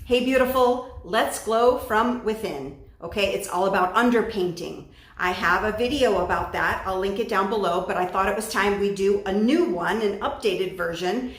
Hey beautiful, let's glow from within. Okay, it's all about underpainting. I have a video about that. I'll link it down below, but I thought it was time we do a new one, an updated version,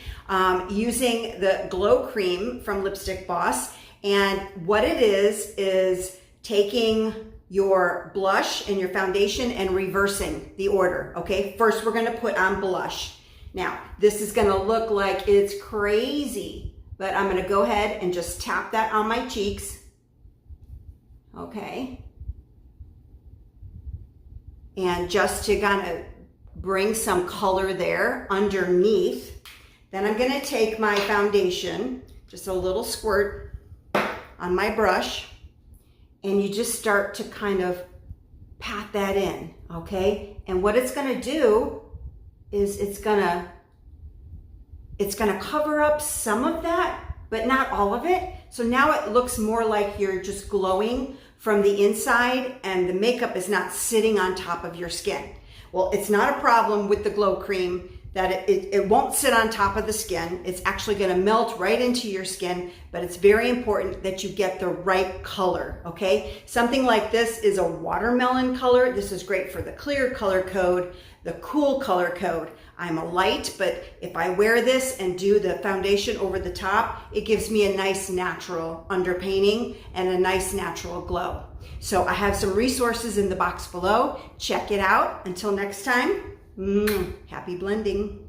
using the glow cream from Lipstick Boss. And what it is taking your blush and your foundation and reversing the order. Okay, first we're gonna put on blush. Now, this is gonna look like it's crazy, but I'm gonna go ahead and just tap that on my cheeks. Okay. And just to kind of bring some color there underneath. Then I'm gonna take my foundation, just a little squirt on my brush, and you just start to kind of pat that in, okay? And what it's gonna do is it's gonna cover up some of that, but not all of it. So now it looks more like you're just glowing from the inside and the makeup is not sitting on top of your skin. Well, it's not a problem with the glow cream that it won't sit on top of the skin. It's actually gonna melt right into your skin, but it's very important that you get the right color, okay? Something like this is a watermelon color. This is great for the clear color code, the cool color code. I'm a light, but if I wear this and do the foundation over the top, it gives me a nice natural underpainting and a nice natural glow. So I have some resources in the box below. Check it out. Until next time, happy blending.